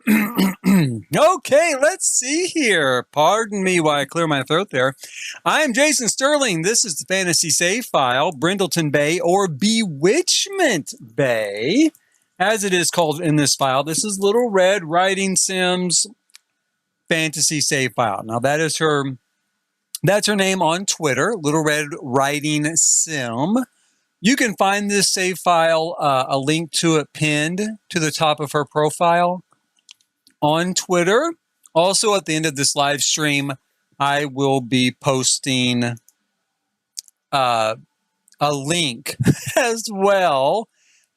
Okay, let's see here. Pardon me while I clear my throat there. I'm Jason Sterling. This is the Fantasy Save File, Brindleton Bay, or Bewitchment Bay, as it is called in this file. This is Little Red Riding Sim's Fantasy Save File. Now, that's her name on Twitter, Little Red Riding Sim. You can find this save file, a link to it pinned to the top of her profile on Twitter. Also, at the end of this live stream, I will be posting a link as well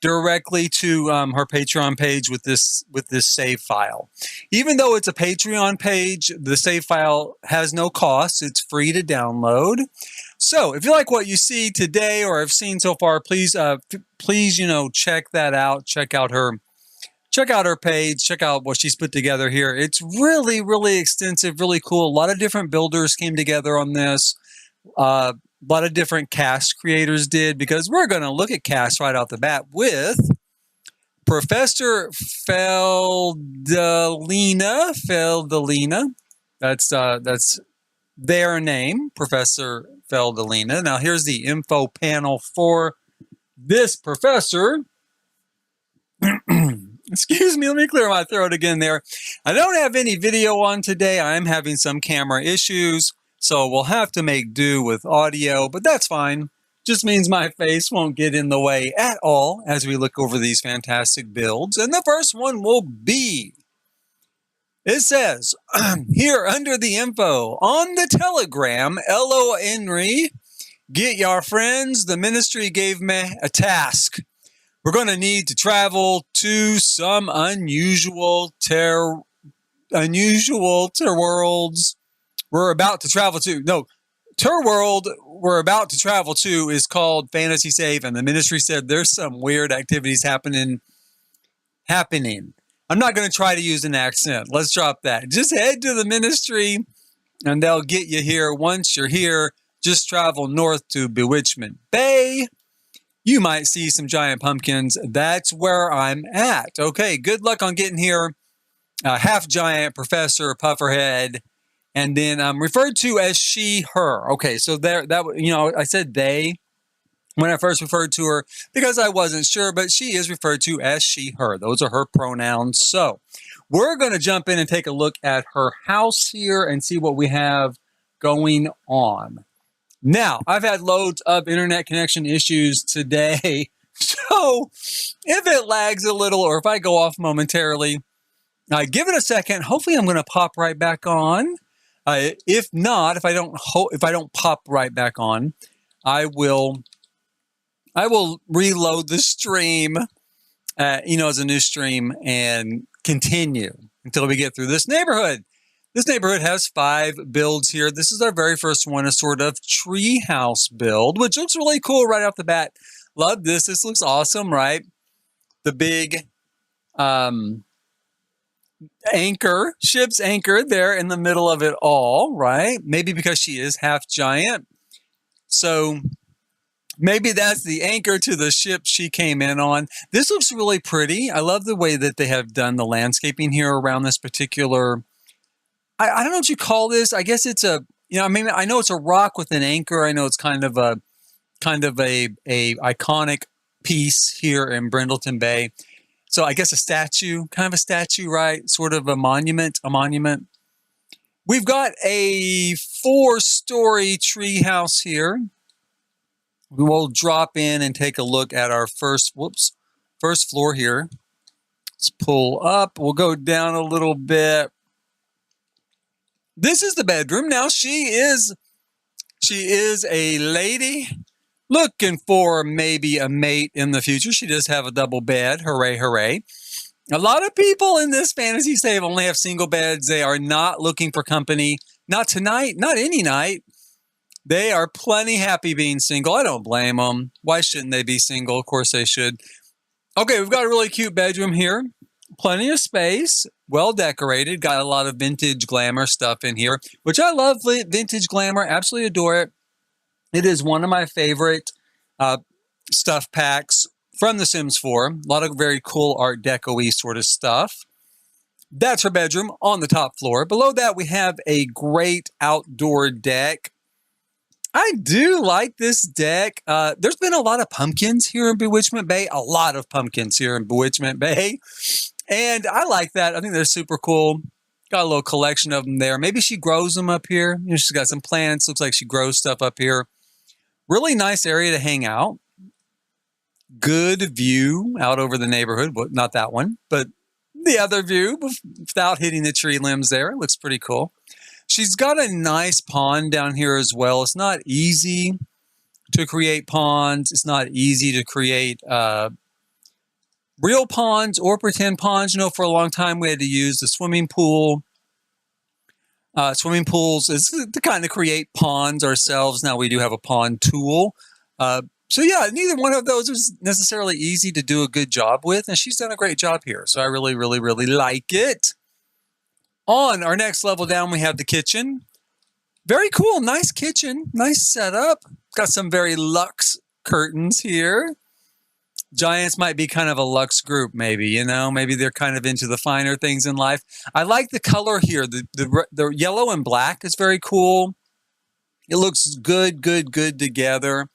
directly to her Patreon page with this save file. Even though it's a Patreon page, the save file has no cost. It's free to download. So if you like what you see today or have seen so far, please check that out. Check out her page. Check out what she's put together here. It's really, really extensive, really cool. A lot of different builders came together on this. A lot of different cast creators did, because we're going to look at cast right off the bat with Professor Feldalina. That's their name, Professor Feldalina. Now here's the info panel for this professor. Excuse me, let me clear my throat again there. I don't have any video on today. I'm having some camera issues, so we'll have to make do with audio, but that's fine. Just means my face won't get in the way at all as we look over these fantastic builds. And the first one will be, it says here under the info on the Telegram, L.O. Henry, get your friends. The ministry gave me a task. We're going to need to travel to some unusual worlds. We're about to travel to. No, Ter world we're about to travel to is called Fantasy Save, and the ministry said there's some weird activities happening. I'm not going to try to use an accent. Let's drop that. Just head to the ministry, and they'll get you here. Once you're here, just travel north to Bewitchment Bay. You might see some giant pumpkins. That's where I'm at. Okay, good luck on getting here. Half giant, Professor Pufferhead, and then I'm referred to as she, her. Okay, so I said they when I first referred to her because I wasn't sure, but she is referred to as she, her. Those are her pronouns. So we're going to jump in and take a look at her house here and see what we have going on. Now, I've had loads of internet connection issues today, so if it lags a little or if I go off momentarily, give it a second. Hopefully, I'm going to pop right back on. If not, if I don't pop right back on, I will reload the stream, as a new stream and continue until we get through this neighborhood. This neighborhood has 5 builds here. This is our very first one, a sort of treehouse build, which looks really cool right off the bat. Love this. This looks awesome, right? The big ship's anchor there in the middle of it all, right? Maybe because she is half giant. So maybe that's the anchor to the ship she came in on. This looks really pretty. I love the way that they have done the landscaping here around this particular, I don't know what you call this. I guess it's I know it's a rock with an anchor. I know it's kind of a iconic piece here in Brindleton Bay. So I guess kind of a statue, right? Sort of a monument. We've got a 4-story tree house here. We will drop in and take a look at our first floor here. Let's pull up. We'll go down a little bit. This is the bedroom. Now she is a lady looking for maybe a mate in the future. She does have a double bed. Hooray, hooray. A lot of people in this fantasy save only have single beds. They are not looking for company. Not tonight, not any night. They are plenty happy being single. I don't blame them. Why shouldn't they be single? Of course they should. Okay, we've got a really cute bedroom here. Plenty of space, well decorated, got a lot of vintage glamour stuff in here, which I love. Vintage glamour, absolutely adore it. It is one of my favorite stuff packs from The Sims 4. A lot of very cool Art Deco-y sort of stuff. That's her bedroom on the top floor. Below that, we have a great outdoor deck. I do like this deck. There's been a lot of pumpkins here in Bewitchment Bay, a lot of pumpkins here in Bewitchment Bay. And I like that. I think they're super cool. Got a little collection of them there. Maybe she grows them up here. You know, she's got some plants. Looks like she grows stuff up here. Really nice area to hang out. Good view out over the neighborhood. Well, not that one, but the other view without hitting the tree limbs there. It looks pretty cool. She's got a nice pond down here as well. It's not easy to create ponds. It's not easy to create real ponds or pretend ponds. You know, for a long time we had to use the swimming pool. Swimming pools is to kind of create ponds ourselves. Now we do have a pond tool. So yeah, neither one of those is necessarily easy to do a good job with, and she's done a great job here. So I really, really, really like it. On our next level down, we have the kitchen. Very cool, nice kitchen, nice setup. Got some very luxe curtains here. Giants might be kind of a luxe group, maybe, you know, maybe they're kind of into the finer things in life. I like the color here. The yellow and black is very cool. It looks good together.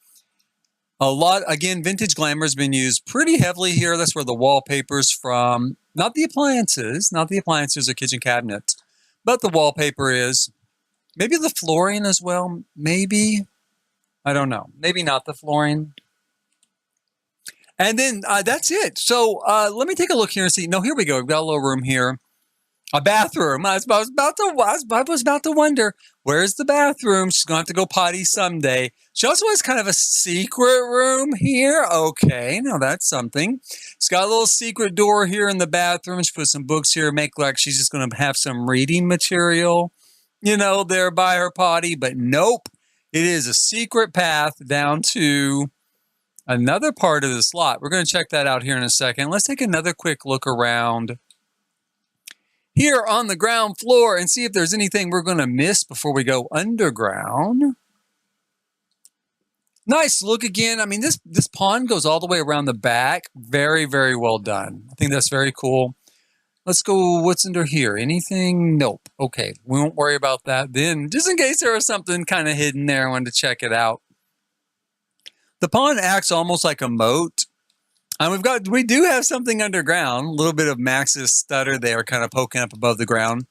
A lot, again, vintage glamour has been used pretty heavily here. That's where the wallpaper's from. Not the appliances or kitchen cabinets, but the wallpaper is. Maybe the flooring as well, maybe. I don't know. Maybe not the flooring. And then that's it. So let me take a look here and see. No, here we go. We've got a little room here. A bathroom. I was about to wonder, where's the bathroom? She's going to have to go potty someday. She also has kind of a secret room here. Okay, now that's something. She's got a little secret door here in the bathroom. She put some books here, make like she's just going to have some reading material, you know, there by her potty. But nope, it is a secret path down to another part of this lot. We're going to check that out here in a second. Let's take another quick look around here on the ground floor and see if there's anything we're going to miss before we go underground. Nice look again. I mean, this pond goes all the way around the back. Very, very well done. I think that's very cool. Let's go, what's under here? Anything? Nope. Okay, we won't worry about that then. Just in case there was something kind of hidden there, I wanted to check it out. The pond acts almost like a moat. And we do have something underground, a little bit of Max's stutter there kind of poking up above the ground.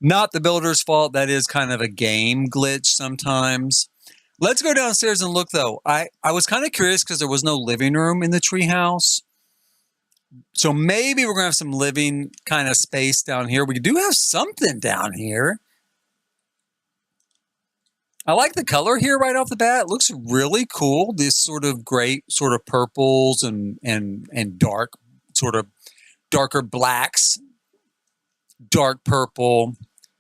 Not the builder's fault. That is kind of a game glitch sometimes. Let's go downstairs and look, though. I was kind of curious because there was no living room in the treehouse. So maybe we're going to have some living kind of space down here. We do have something down here. I like the color here right off the bat. It looks really cool. This sort of great sort of purples and dark, sort of darker blacks, dark purple.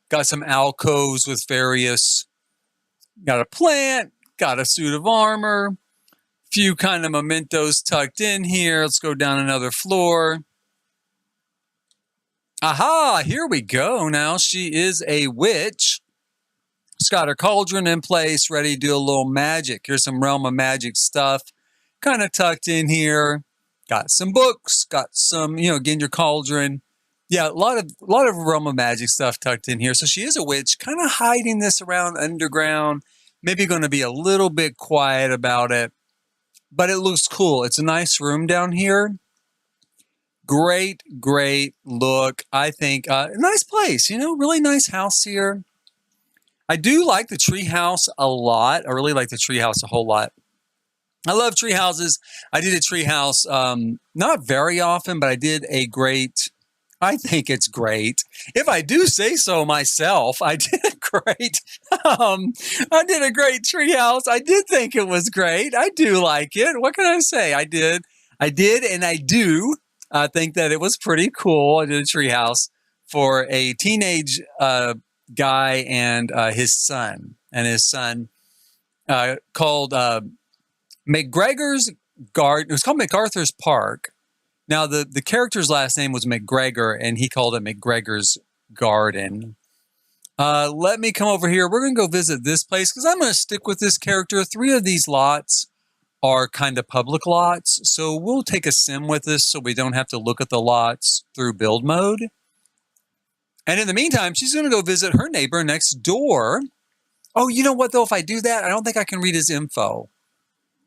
Got some alcoves with various, got a plant, got a suit of armor, few kind of mementos tucked in here. Let's go down another floor. Aha, here we go. Now she is a witch. She's got her cauldron in place, ready to do a little magic. Here's some Realm of Magic stuff kind of tucked in here. Got some books, got some, you know, again, your cauldron. Yeah, a lot of Realm of Magic stuff tucked in here. So she is a witch, kind of hiding this around underground. Maybe going to be a little bit quiet about it, but it looks cool. It's a nice room down here. Great look. I think nice place, you know, really nice house here. I do like the tree house a lot. I really like the tree house a whole lot. I love tree houses. I did a tree house not very often, but I did a great, I think it's great. If I do say so myself, I did a great, I did a great tree house. I did think it was great. I do like it. What can I say? I did, and I do think that it was pretty cool. I did a tree house for a teenage guy and his son, called McGregor's Garden. It was called MacArthur's Park. Now the character's last name was McGregor, and he called it McGregor's Garden. Let me come over here. We're going to go visit this place because I'm going to stick with this character. 3 of these lots are kind of public lots, so we'll take a sim with this so we don't have to look at the lots through build mode. And in the meantime, she's going to go visit her neighbor next door. Oh, you know what, though? If I do that, I don't think I can read his info.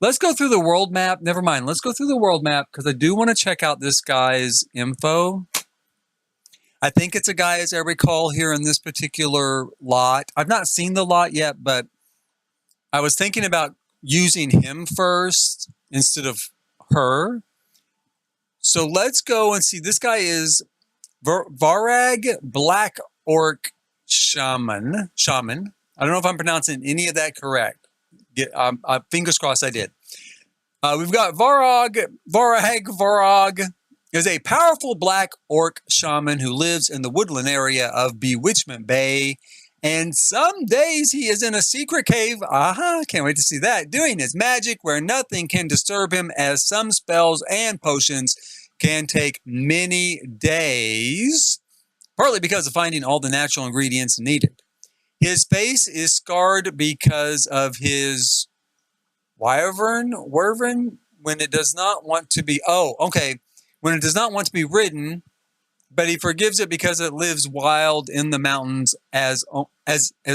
Let's go through the world map. Never mind. Let's go through the world map because I do want to check out this guy's info. I think it's a guy, as I recall, here in this particular lot. I've not seen the lot yet, but I was thinking about using him first instead of her. So let's go and see. This guy is Varag Black Orc Shaman. I don't know if I'm pronouncing any of that correct. Fingers crossed I did. We've got Varag is a powerful black orc shaman who lives in the woodland area of Bewitchment Bay. And some days he is in a secret cave. Can't wait to see that. Doing his magic where nothing can disturb him, as some spells and potions can take many days, partly because of finding all the natural ingredients needed. His face is scarred because of his wyvern, when it does not want to be, when it does not want to be ridden, but he forgives it because it lives wild in the mountains as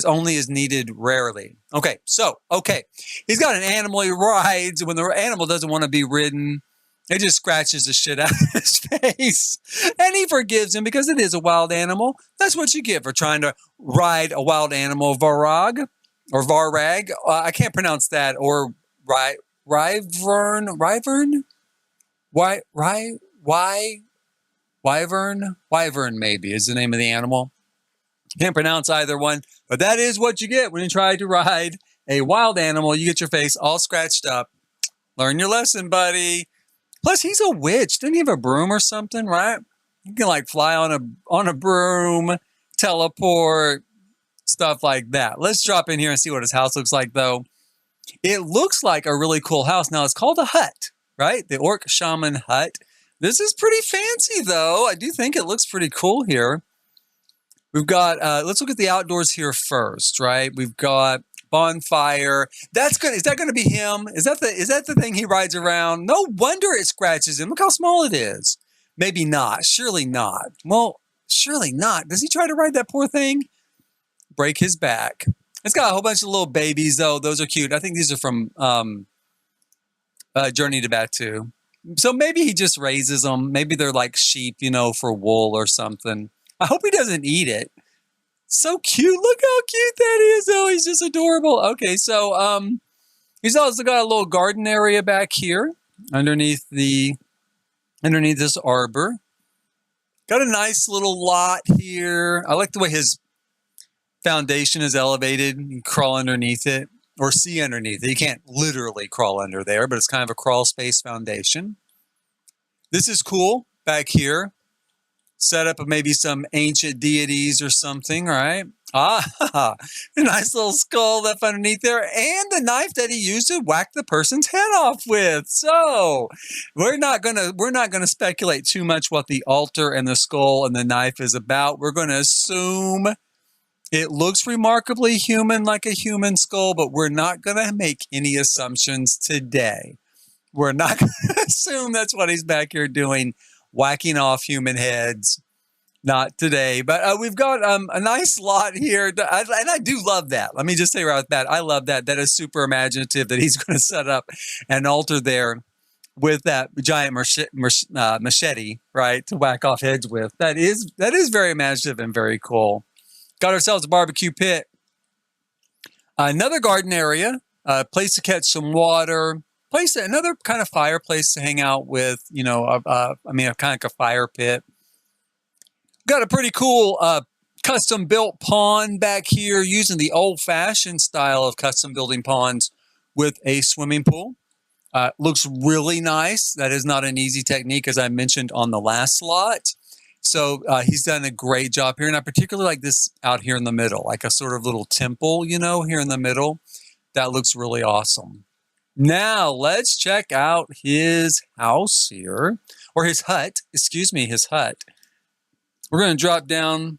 only is needed rarely. He's got an animal he rides. When the animal doesn't want to be ridden, it just scratches the shit out of his face. And he forgives him because it is a wild animal. That's what you get for trying to ride a wild animal, Varag, or Varag. I can't pronounce that. Or Wyvern maybe is the name of the animal. Can't pronounce either one, but that is what you get when you try to ride a wild animal. You get your face all scratched up. Learn your lesson, buddy. Plus, he's a witch. Didn't he have a broom or something, right? You can like fly on a broom, teleport, stuff like that. Let's drop in here and see what his house looks like, though. It looks like a really cool house. Now, it's called a hut, right? The Orc Shaman hut. This is pretty fancy, though. I do think it looks pretty cool here. We've got, let's look at the outdoors here first, right? We've got bonfire. That's good. Is that going to be him? Is that the thing he rides around? No wonder it scratches him. Look how small it is. Maybe not. Surely not. Well, surely not. Does he try to ride that poor thing? Break his back. It's got a whole bunch of little babies, though. Those are cute. I think these are from Journey to Batu. So maybe he just raises them. Maybe they're like sheep, for wool or something. I hope he doesn't eat it. So cute. Look how cute that is. Oh, he's just adorable. Okay, so he's also got a little garden area back here underneath this arbor. Got a nice little lot here. I like the way his foundation is elevated. You can crawl underneath it or see underneath it. You can't literally crawl under there, but it's kind of a crawl space foundation. This is cool back here. Setup of maybe some ancient deities or something, right? A nice little skull left underneath there, and the knife that he used to whack the person's head off with. So we're not gonna speculate too much what the altar and the skull and the knife is about. We're gonna assume it looks remarkably human, like a human skull, but we're not gonna make any assumptions today. We're not gonna assume that's what he's back here doing, whacking off human heads. Not today, but we've got a nice lot here, and I do love that. Let me just say right off the bat, I love that. That is super imaginative that he's going to set up an altar there with that giant machete, right, to whack off heads with. That is very imaginative and very cool. Got ourselves a barbecue pit, another garden area, place to catch some water. Another kind of fireplace to hang out with, kind of like a fire pit. Got a pretty cool custom built pond back here using the old fashioned style of custom building ponds with a swimming pool. Looks really nice. That is not an easy technique, as I mentioned on the last lot. So he's done a great job here. And I particularly like this out here in the middle, like a sort of little temple, here in the middle. That looks really awesome. Now, let's check out his house here, or his hut. We're going to drop down.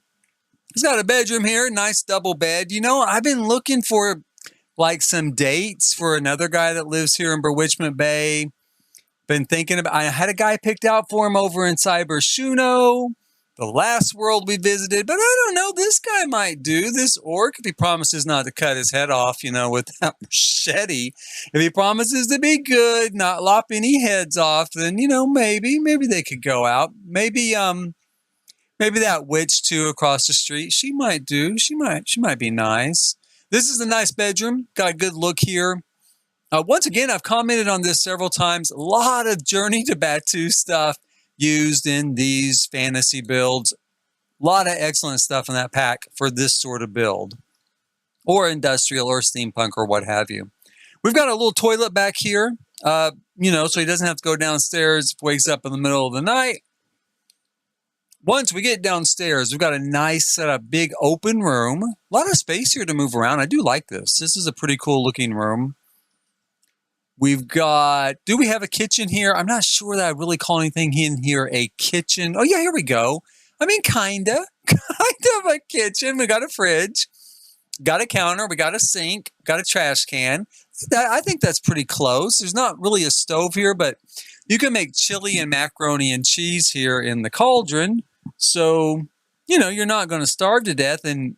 He's got a bedroom here, nice double bed. I've been looking for like some dates for another guy that lives here in Bewitchment Bay. Been thinking about, I had a guy picked out for him over in Cyber Shuno. the last world we visited, but I don't know, this guy might do. This orc, if he promises not to cut his head off, with that machete, if he promises to be good, not lop any heads off, then, maybe they could go out. Maybe that witch too across the street, she might do. She might be nice. This is a nice bedroom. Got a good look here. Once again, I've commented on this several times. A lot of Journey to Batuu stuff used in these fantasy builds. A lot of excellent stuff in that pack for this sort of build, or industrial or steampunk or what have you. We've got a little toilet back here, so he doesn't have to go downstairs if he wakes up in the middle of the night. Once we get downstairs, we've got a nice setup, big open room. A lot of space here to move around. I do like this. This is a pretty cool looking room. We've got, do we have a kitchen here? I'm not sure that I really call anything in here a kitchen. Oh yeah, here we go. I mean, kind of a kitchen. We got a fridge, got a counter, we got a sink, got a trash can. I think that's pretty close. There's not really a stove here, but you can make chili and macaroni and cheese here in the cauldron. So, you're not going to starve to death, and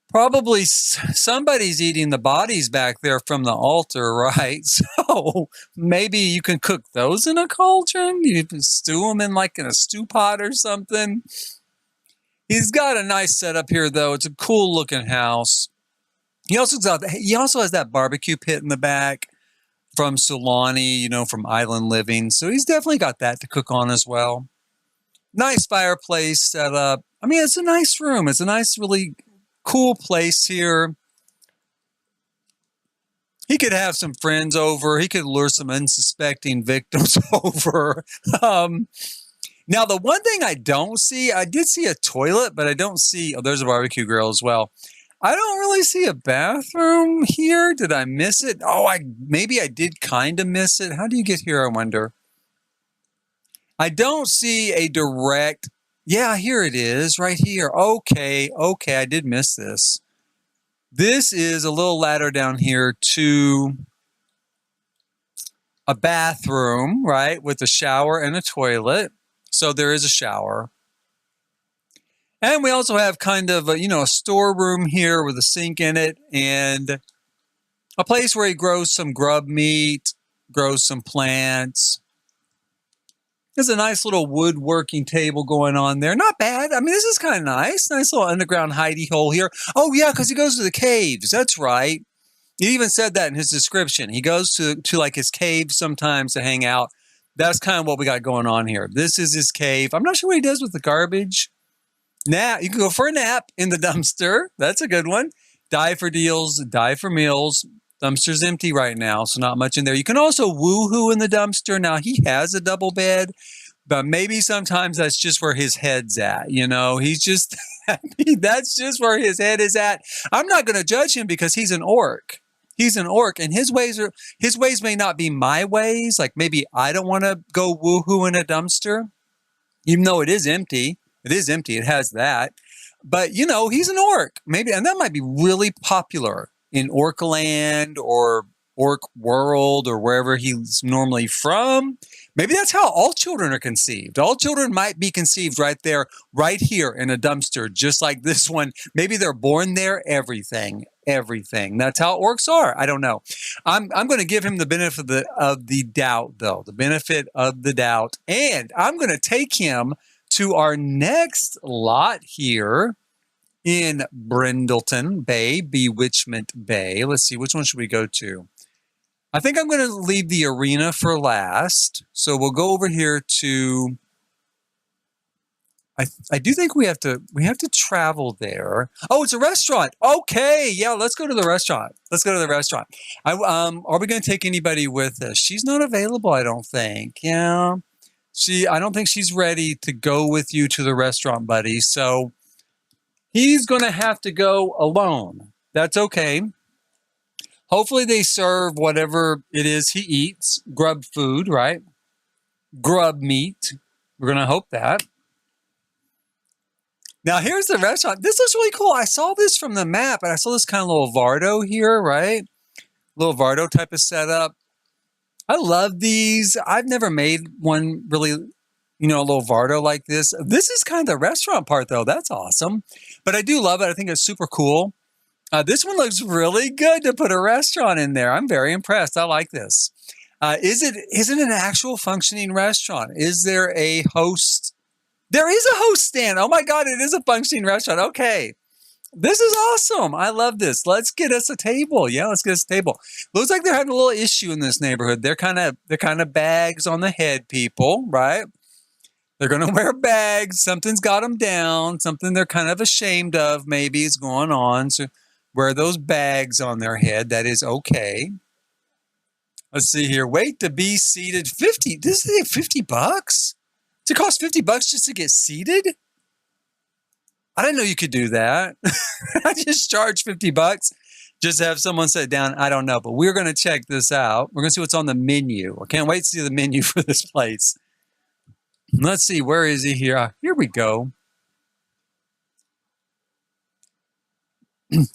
probably somebody's eating the bodies back there from the altar, right? So maybe you can cook those in a cauldron. You can stew them in a stew pot or something. He's got a nice setup here, though. It's a cool looking house. He also has that barbecue pit in the back from Sulani, from Island Living. So he's definitely got that to cook on as well. Nice fireplace set up. I mean, it's a nice room. It's a nice, really cool place here. He could have some friends over. He could lure some unsuspecting victims over. Now, the one thing I don't see, I did see a toilet, but I don't see, there's a barbecue grill as well. I don't really see a bathroom here. Did I miss it? Maybe I did kind of miss it. How do you get here, I wonder? I don't see a direct, yeah, here it is, right here. Okay, I did miss this. This is a little ladder down here to a bathroom, right, with a shower and a toilet. So there is a shower. And we also have kind of a storeroom here with a sink in it and a place where he grows some grub meat, grows some plants. There's a nice little woodworking table going on there. Not bad. I mean, this is kind of nice. Nice little underground hidey hole here. Oh, yeah, because he goes to the caves. That's right. He even said that in his description. He goes to his cave sometimes to hang out. That's kind of what we got going on here. This is his cave. I'm not sure what he does with the garbage. Now, you can go for a nap in the dumpster. That's a good one. Die for deals, die for meals. Dumpster's empty right now, so not much in there. You can also woohoo in the dumpster. Now, he has a double bed, but maybe sometimes that's just where his head's at. He's just happy. That's just where his head is at. I'm not going to judge him because he's an orc. He's an orc, and his ways may not be my ways. Like maybe I don't want to go woohoo in a dumpster, even though it is empty. It is empty. It has that. But, he's an orc. Maybe, and that might be really popular in Orkland or Orc World or wherever he's normally from. Maybe that's how all children are conceived. All children might be conceived right there, right here in a dumpster, just like this one. Maybe they're born there, everything. That's how orcs are. I don't know. I'm going to give him the benefit of the doubt, though. The benefit of the doubt. And I'm going to take him to our next lot here in Brindleton Bay, Bewitchment Bay. Let's see, which one should we go to? I think I'm going to leave the arena for last. So we'll go over here to, I do think we have to travel there. Oh, it's a restaurant. Okay, yeah, let's go to the restaurant. Are we going to take anybody with us? She's not available, I don't think. Yeah. I don't think she's ready to go with you to the restaurant, buddy. So he's going to have to go alone. That's okay. Hopefully they serve whatever it is he eats. Grub food, right? Grub meat. We're going to hope that. Now here's the restaurant. This looks really cool. I saw this from the map, and I saw this kind of little Vardo here, right? Little Vardo type of setup. I love these. I've never made one really you know, a little Vardo like this. This is kind of the restaurant part, though. That's awesome. But I do love it. I think it's super cool. This one looks really good to put a restaurant in there. I'm very impressed. I like this. Is it an actual functioning restaurant? Is there a host? There is a host stand. Oh my God, it is a functioning restaurant. Okay. This is awesome. I love this. Let's get us a table. Yeah, let's get us a table. Looks like they're having a little issue in this neighborhood. They're kind of bags on the head people, right? They're going to wear bags. Something's got them down. Something they're kind of ashamed of maybe is going on. So wear those bags on their head. That is okay. Let's see here. Wait to be seated. 50. This is $50? Does it cost $50 just to get seated? I didn't know you could do that. I just charge $50 just to have someone sit down. I don't know, but we're going to check this out. We're going to see what's on the menu. I can't wait to see the menu for this place. Let's see. Where is he here? Here we go.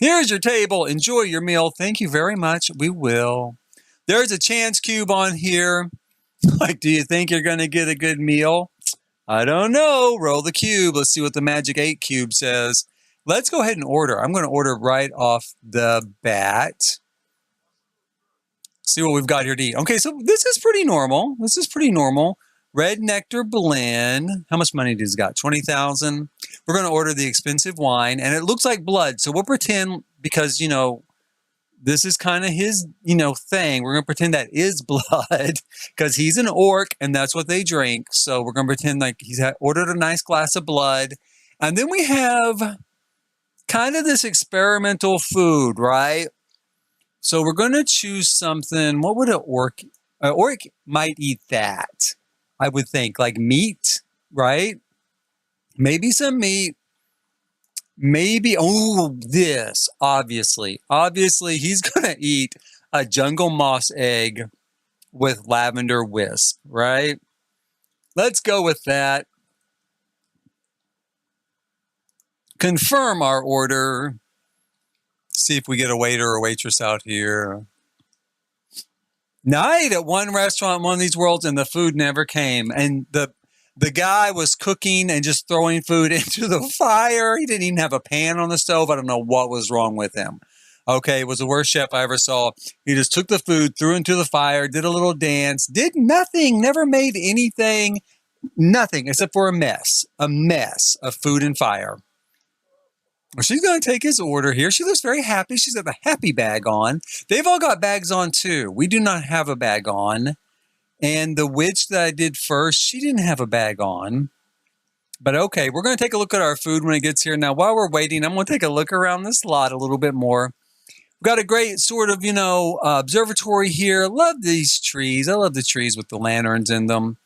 Here's your table. Enjoy your meal. Thank you very much. We will. There's a chance cube on here. Like, do you think you're going to get a good meal? I don't know. Roll the cube. Let's see what the Magic 8 cube says. Let's go ahead and order. I'm going to order right off the bat. See what we've got here to eat. Okay, so this is pretty normal. This is pretty normal. Red Nectar Blend. How much money does it got? 20,000. We're going to order the expensive wine, and it looks like blood. So we'll pretend, because, you know, this is kind of his, you know, thing. We're going to pretend that is blood because he's an orc and that's what they drink. So we're going to pretend like he's ordered a nice glass of blood. And then we have kind of this experimental food, right? So we're going to choose something. What would an orc might eat that? I would think like meat, right? Maybe some meat. Maybe, oh, this, obviously, he's going to eat a jungle moss egg with lavender wisp, right? Let's go with that. Confirm our order. See if we get a waiter or waitress out here. Night at one restaurant in one of these worlds, and the food never came. And the guy was cooking and just throwing food into the fire. He didn't even have a pan on the stove. I don't know what was wrong with him. Okay, it was the worst chef I ever saw. He just took the food, threw it into the fire, did a little dance, did nothing, never made anything, nothing except for a mess of food and fire. Well, she's going to take his order here. She looks very happy. She's got the happy bag on. They've all got bags on too. We do not have a bag on. And the witch that I did first, she didn't have a bag on. But okay, we're going to take a look at our food when it gets here. Now, while we're waiting, I'm going to take a look around this lot a little bit more. We've got a great sort of, you know, observatory here. Love these trees. I love the trees with the lanterns in them.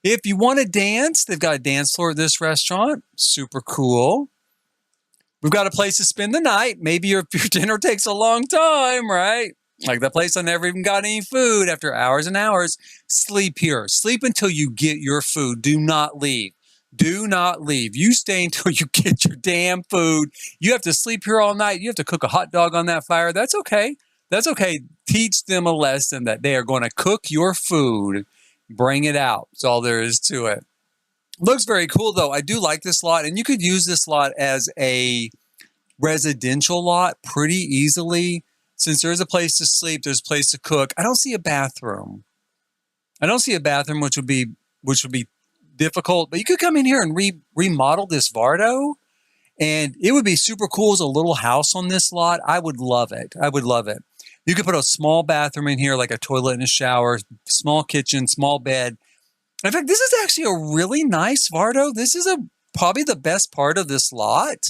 If you want to dance, they've got a dance floor at this restaurant. Super cool. We've got a place to spend the night. Maybe if your dinner takes a long time, right? Like the place I never even got any food after hours and hours. Sleep here. Sleep until you get your food. Do not leave. Do not leave. You stay until you get your damn food. You have to sleep here all night. You have to cook a hot dog on that fire. That's okay. That's okay. Teach them a lesson that they are going to cook your food. Bring it out. That's all there is to it. Looks very cool, though. I do like this lot, and you could use this lot as a residential lot pretty easily. Since there's a place to sleep, there's a place to cook. I don't see a bathroom. Which would be difficult. But you could come in here and remodel this Vardo, and it would be super cool as a little house on this lot. I would love it. I would love it. You could put a small bathroom in here, like a toilet and a shower, small kitchen, small bed. In fact, this is actually a really nice Vardo. This is probably the best part of this lot.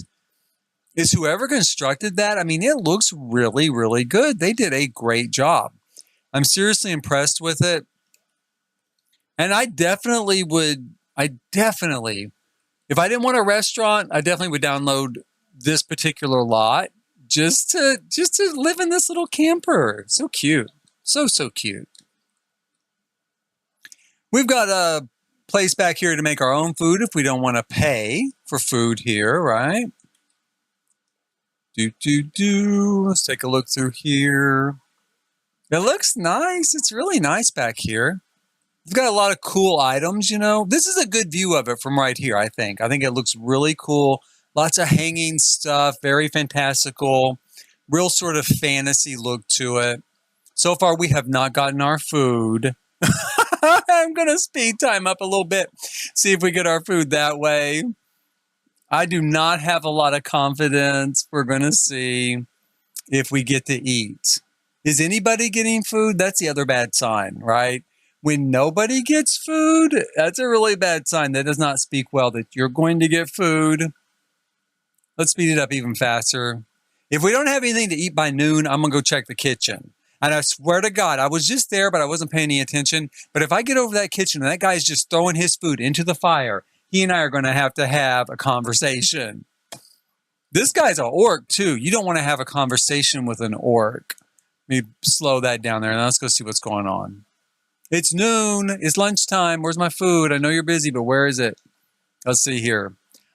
Is whoever constructed that. I mean, it looks really, really good. They did a great job. I'm seriously impressed with it. And I definitely, if I didn't want a restaurant, I definitely would download this particular lot just to live in this little camper. So cute. So cute. We've got a place back here to make our own food if we don't want to pay for food here, right? Let's take a look through here. It looks nice. It's really nice back here. We've got a lot of cool items, you know. This is a good view of it from right here, I think. I think it looks really cool. Lots of hanging stuff, very fantastical, real sort of fantasy look to it. So far, we have not gotten our food. I'm going to speed time up a little bit, see if we get our food that way. I do not have a lot of confidence. We're going to see if we get to eat. Is anybody getting food? That's the other bad sign, right? When nobody gets food, that's a really bad sign. That does not speak well that you're going to get food. Let's speed it up even faster. If we don't have anything to eat by noon, I'm going to go check the kitchen. And I swear to God, I was just there, but I wasn't paying any attention. But if I get over that kitchen and that guy's just throwing his food into the fire, he and I are going to have a conversation. This guy's an orc, too. You don't want to have a conversation with an orc. Let me slow that down there, and let's go see what's going on. It's noon. It's lunchtime. Where's my food? I know you're busy, but where is it? Let's see here.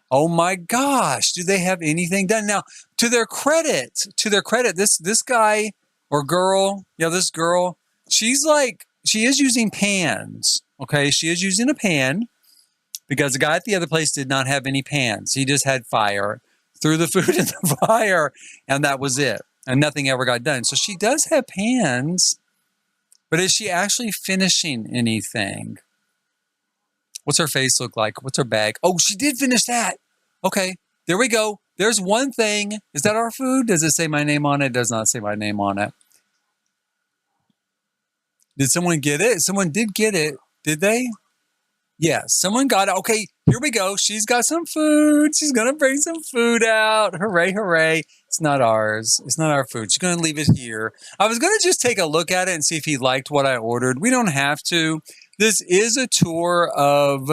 Oh my gosh, do they have anything done? Now, to their credit, this guy or girl, this girl, she is using pans, okay? She is using a pan because the guy at the other place did not have any pans. He just had fire, threw the food in the fire, and that was it. And nothing ever got done. So she does have pans, but is she actually finishing anything? What's her face look like? What's her bag? Oh, she did finish that. Okay, there we go. There's one thing. Is that our food? Does it say my name on it? It does not say my name on it. Did someone get it? Someone did get it. Did they? Yes, someone got it. Okay, here we go. She's got some food. She's going to bring some food out. Hooray, hooray. It's not ours. It's not our food. She's going to leave it here. I was going to just take a look at it and see if he liked what I ordered. We don't have to. This is a tour of,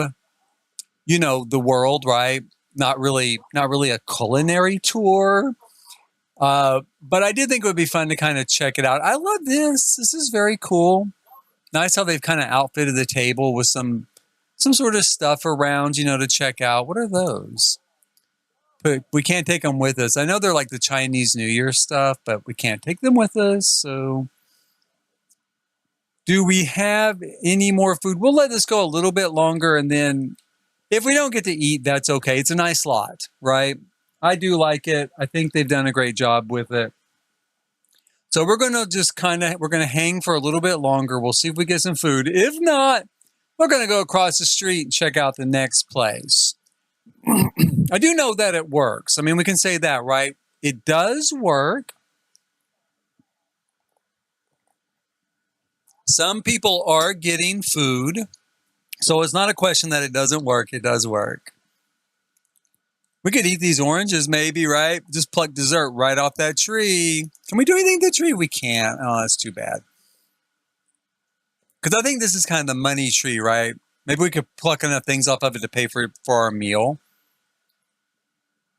the world, right? Not really a culinary tour. But I did think it would be fun to kind of check it out. I love this. This is very cool. Nice how they've kind of outfitted the table with some sort of stuff around, to check out. What are those? But we can't take them with us. I know they're like the Chinese New Year stuff, but we can't take them with us. So do we have any more food? We'll let this go a little bit longer. And then if we don't get to eat, that's okay. It's a nice lot, right? I do like it. I think they've done a great job with it. So we're going to we're going to hang for a little bit longer. We'll see if we get some food. If not, we're going to go across the street and check out the next place. I do know that it works. I mean, we can say that, right? It does work. Some people are getting food. So it's not a question that it doesn't work. It does work. We could eat these oranges maybe, right? Just pluck dessert right off that tree. Can we do anything to the tree? We can't. Oh, that's too bad. Because I think this is kind of the money tree, right? Maybe we could pluck enough things off of it to pay for our meal.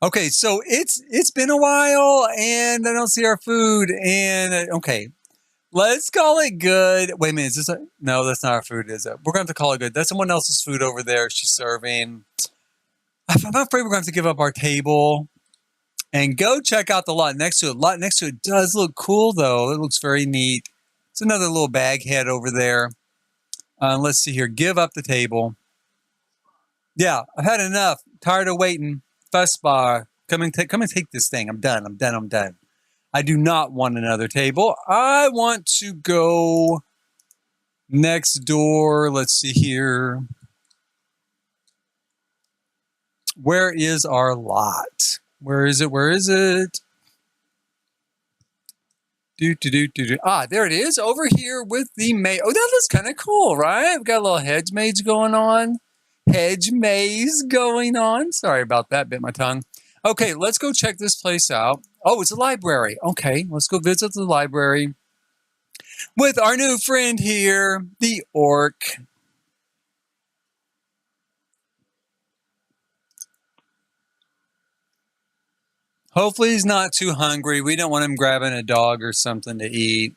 Okay, so it's been a while, and I don't see our food. And okay, let's call it good. Wait a minute, is this no? That's not our food, is it? We're going to have to call it good. That's someone else's food over there. She's serving. I'm afraid we're going to have to give up our table and go check out the lot next to it. The lot next to it does look cool, though. It looks very neat. It's another little bag head over there. Let's see here. Give up the table. Yeah, I've had enough. Tired of waiting. Fuss bar. Come and take this thing. I'm done. I do not want another table. I want to go next door. Let's see here. Where is our lot? Where is it? Ah, there it is, over here with the maze. Oh, that looks kind of cool, right? We've got a little hedge maze going on. Sorry about that, bit my tongue. Okay, let's go check this place out. Oh, it's a library. Okay, let's go visit the library with our new friend here, the orc. Hopefully he's not too hungry. We don't want him grabbing a dog or something to eat.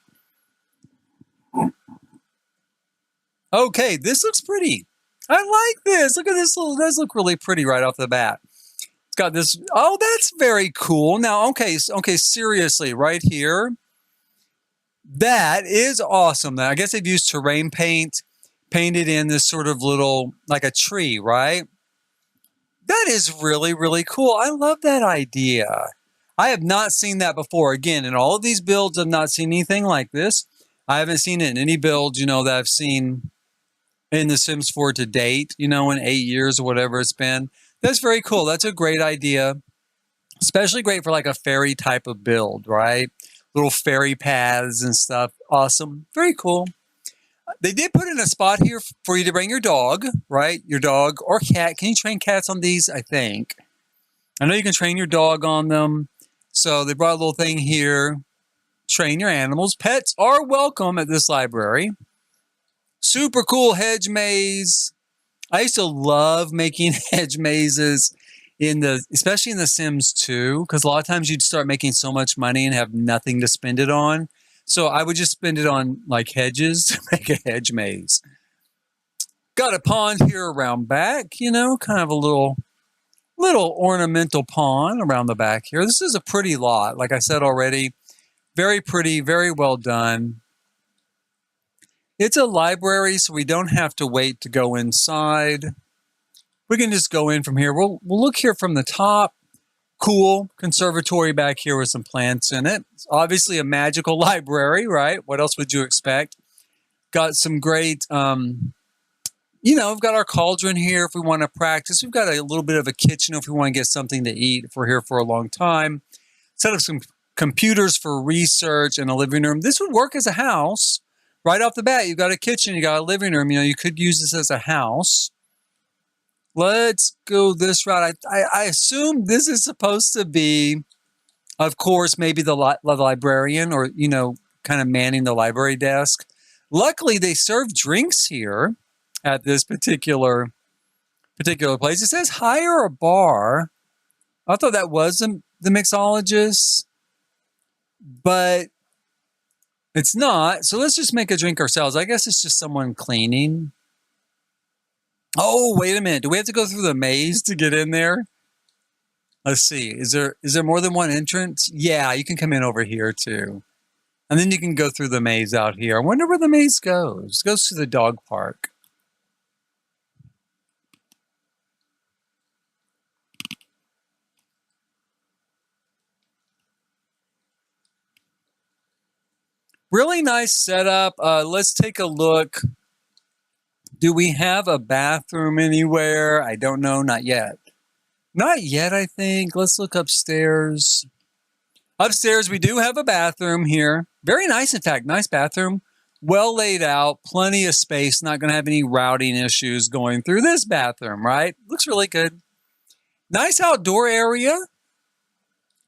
Okay, this looks pretty. I like this. Look at this. It does look really pretty right off the bat. It's got this. Oh, that's very cool. Now, okay, seriously, right here. That is awesome. Now, I guess they've used terrain paint. painted in this sort of little, like a tree, right? That is really, really cool. I love that idea. I have not seen that before. Again, in all of these builds, I've not seen anything like this. I haven't seen it in any build, that I've seen in The Sims 4 to date, in 8 years or whatever it's been. That's very cool. That's a great idea. Especially great for like a fairy type of build, right? Little fairy paths and stuff. Awesome. Very cool. They did put in a spot here for you to bring your dog, right? Your dog or cat. Can you train cats on these? I think. I know you can train your dog on them. So they brought a little thing here. Train your animals. Pets are welcome at this library. Super cool hedge maze. I used to love making hedge mazes especially in The Sims 2, because a lot of times you'd start making so much money and have nothing to spend it on. So I would just spend it on like hedges to make a hedge maze. Got a pond here around back, kind of a little ornamental pond around the back here. This is a pretty lot, like I said already. Very pretty, very well done. It's a library, so we don't have to wait to go inside. We can just go in from here. We'll look here from the top. Cool conservatory back here with some plants in it. It's obviously a magical library, right? What else would you expect? Got some great, we've got our cauldron here if we want to practice. We've got a little bit of a kitchen if we want to get something to eat if we're here for a long time. Set up some computers for research and a living room. This would work as a house. Right off the bat, you've got a kitchen, you got a living room. You could use this as a house. Let's go this route. I assume this is supposed to be, of course, maybe the librarian or, kind of manning the library desk. Luckily, they serve drinks here at this particular place. It says hire a bar. I thought that was the mixologist, but it's not. So let's just make a drink ourselves. I guess it's just someone cleaning. Oh, wait a minute. Do we have to go through the maze to get in there? Let's see. Is there more than one entrance? Yeah, you can come in over here too. And then you can go through the maze out here. I wonder where the maze goes. It goes to the dog park. Really nice setup. Let's take a look. Do we have a bathroom anywhere? I don't know. Not yet. Not yet, I think. Let's look upstairs. Upstairs, we do have a bathroom here. Very nice, in fact. Nice bathroom. Well laid out. Plenty of space. Not going to have any routing issues going through this bathroom, right? Looks really good. Nice outdoor area.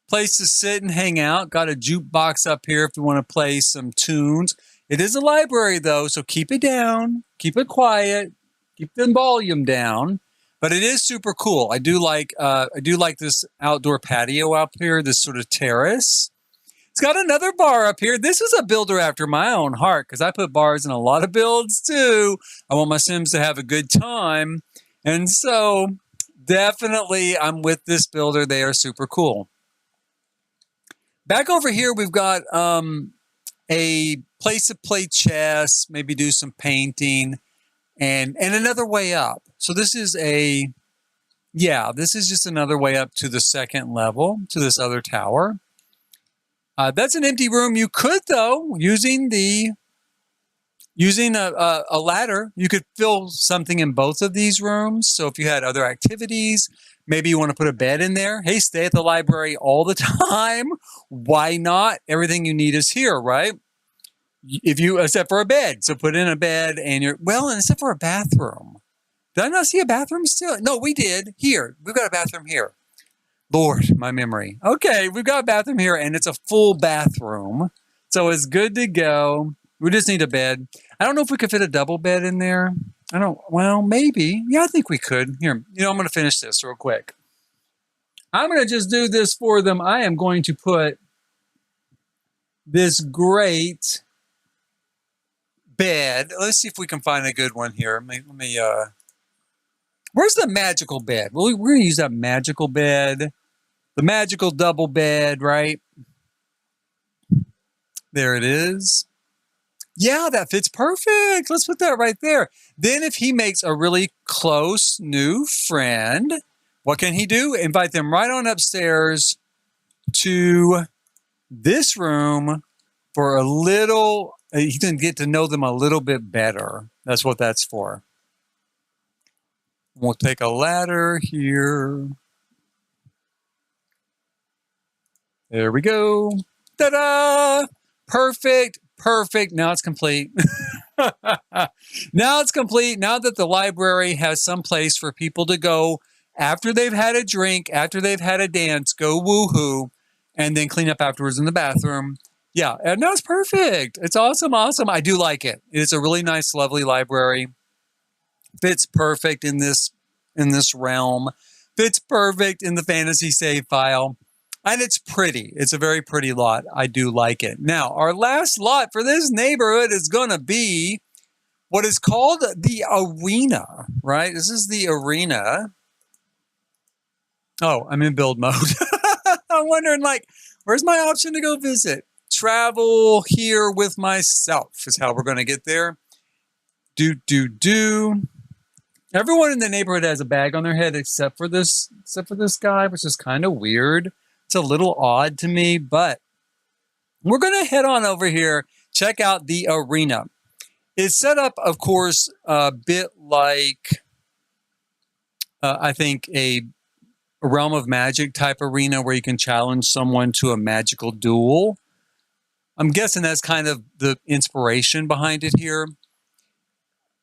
Place to sit and hang out. Got a jukebox up here if you want to play some tunes. It is a library, though, so keep it down. Keep it quiet. Keep the volume down. But it is super cool. I do like this outdoor patio up here, this sort of terrace. It's got another bar up here. This is a builder after my own heart because I put bars in a lot of builds, too. I want my Sims to have a good time. And so, definitely, I'm with this builder. They are super cool. Back over here, we've got a place to play chess, maybe do some painting, and another way up. So this is just another way up to the second level, to this other tower. That's an empty room. You could, though, using a ladder, you could fill something in both of these rooms. So if you had other activities, maybe you want to put a bed in there. Hey, stay at the library all the time. Why not? Everything you need is here, right? Except for a bed. So put in a bed and except for a bathroom. Did I not see a bathroom still? No, we did. Here. We've got a bathroom here. Lord, my memory. Okay, we've got a bathroom here and it's a full bathroom. So it's good to go. We just need a bed. I don't know if we could fit a double bed in there. Maybe. Yeah, I think we could. Here, I'm going to finish this real quick. I'm going to just do this for them. I am going to put this great bed. Let's see if we can find a good one here. Where's the magical bed? Well, we're going to use that magical bed. The magical double bed, right? There it is. Yeah, that fits perfect. Let's put that right there. Then if he makes a really close new friend, what can he do? Invite them right on upstairs to this room for a little, he can get to know them a little bit better. That's what that's for. We'll take a ladder here. There we go. Ta-da! Perfect, perfect. Now it's complete. Now it's complete. Now that the library has some place for people to go after they've had a drink, after they've had a dance, go woohoo, and then clean up afterwards in the bathroom. Yeah, and no, it's perfect. It's awesome, awesome. I do like it. It's a really nice, lovely library. Fits perfect in this realm. Fits perfect in the fantasy save file. And it's pretty. It's a very pretty lot. I do like it. Now, our last lot for this neighborhood is going to be what is called the arena, right? This is the arena. Oh, I'm in build mode. I'm wondering, like, where's my option to go visit? Travel here with myself is how we're going to get there. Everyone in the neighborhood has a bag on their head except for this guy, which is kind of weird. It's a little odd to me, but we're going to head on over here, check out the arena. It's set up, of course, a bit like, I think, a Realm of Magic type arena where you can challenge someone to a magical duel. I'm guessing that's kind of the inspiration behind it here.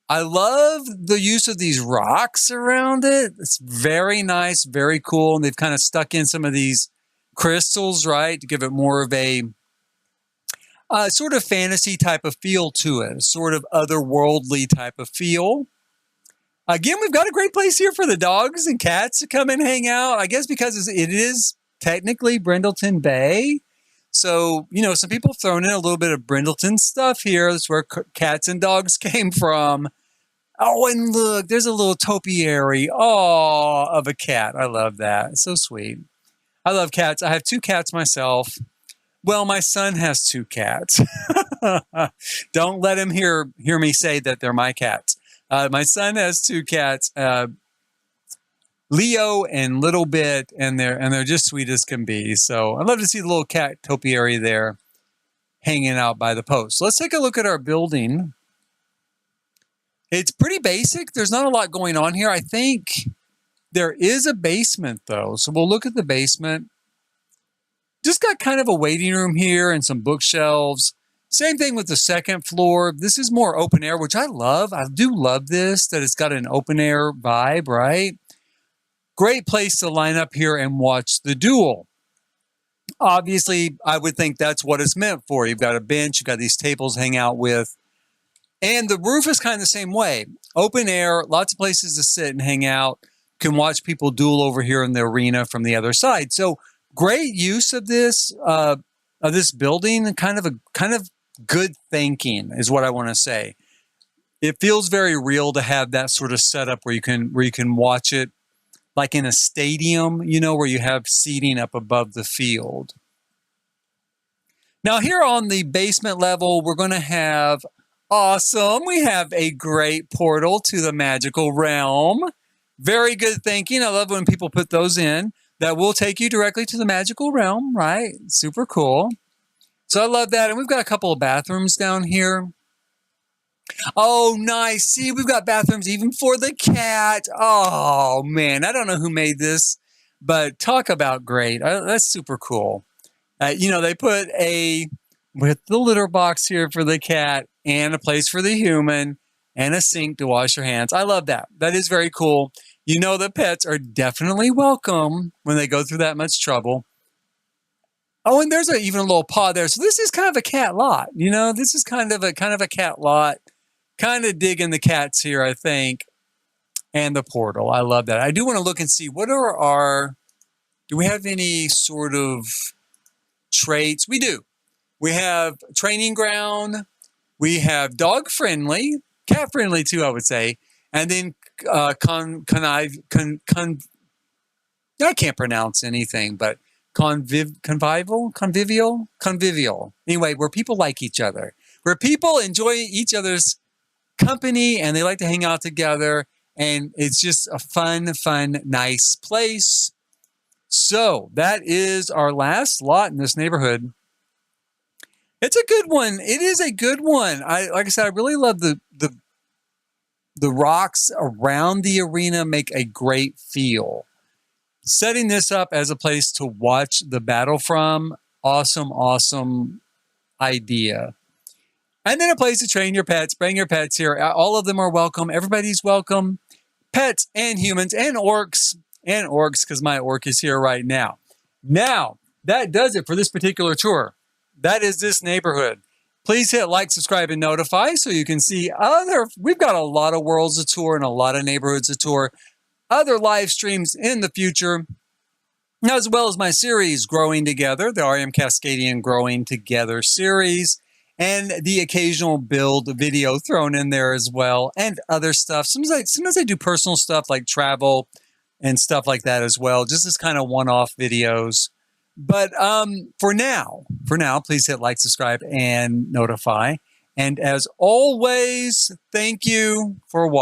I love the use of these rocks around it. It's very nice, very cool. And they've kind of stuck in some of these crystals, right, to give it more of a sort of fantasy type of feel to it, sort of otherworldly type of feel. Again, we've got a great place here for the dogs and cats to come and hang out. I guess because it is technically Brindleton Bay. So, you know, some people have thrown in a little bit of Brindleton stuff here. That's where cats and dogs came from. Oh, and look, there's a little topiary of a cat. I love that. It's so sweet. I love cats. I have 2 cats myself. Well, my son has 2 cats. Don't let him hear me say that they're my cats. My son has 2 cats, Leo and Little Bit, and they're just sweet as can be. So I love to see the little cat topiary there hanging out by the post. Let's take a look at our building. It's pretty basic. There's not a lot going on here. I think there is a basement, though. So we'll look at the basement. Just got kind of a waiting room here and some bookshelves. Same thing with the second floor. This is more open air, which I love. I do love this, that it's got an open air vibe, right? Great place to line up here and watch the duel. Obviously, I would think that's what it's meant for. You've got a bench, you've got these tables to hang out with. And the roof is kind of the same way. Open air, lots of places to sit and hang out. Can watch people duel over here in the arena from the other side. So great use of this building, and kind of good thinking is what I want to say. It feels very real to have that sort of setup where you can watch it like in a stadium, you know, where you have seating up above the field. Now here on the basement level, we're going to have awesome. We have a great portal to the magical realm. Very good thinking. I love when people put those in. That will take you directly to the magical realm, right? Super cool. So I love that. And we've got a couple of bathrooms down here. Oh, nice. See, we've got bathrooms even for the cat. Oh, man. I don't know who made this, but talk about great. That's super cool. You know, they put with the litter box here for the cat and a place for the human and a sink to wash your hands. I love that. That is very cool. You know, the pets are definitely welcome when they go through that much trouble. Oh, and there's even a little paw there. So this is kind of a cat lot. You know, this is kind of a cat lot. Kind of digging the cats here, I think. And the portal. I love that. I do want to look and see do we have any sort of traits? We do. We have training ground. We have dog friendly, cat friendly too, I would say. And then I can't pronounce anything, but convivial. Anyway, where people like each other. where people enjoy each other's company and they like to hang out together. And it's just a fun, nice place. So that is our last lot in this neighborhood. It's a good one. It is a good one. Like I said, I really love the rocks around the arena make a great feel. Setting this up as a place to watch the battle from, awesome idea. And then a place to train your pets, bring your pets here. All of them are welcome. Everybody's welcome. Pets and humans and orcs, because my orc is here right now. Now, that does it for this particular tour. That is this neighborhood. Please hit like, subscribe, and notify so you can see we've got a lot of worlds to tour and a lot of neighborhoods to tour, other live streams in the future, as well as my series, Growing Together, the REM Cascadian Growing Together series, and the occasional build video thrown in there as well, and other stuff. Sometimes I do personal stuff like travel and stuff like that as well, just as kind of one-off videos. But for now, please hit like, subscribe, and notify. And as always, thank you for watching.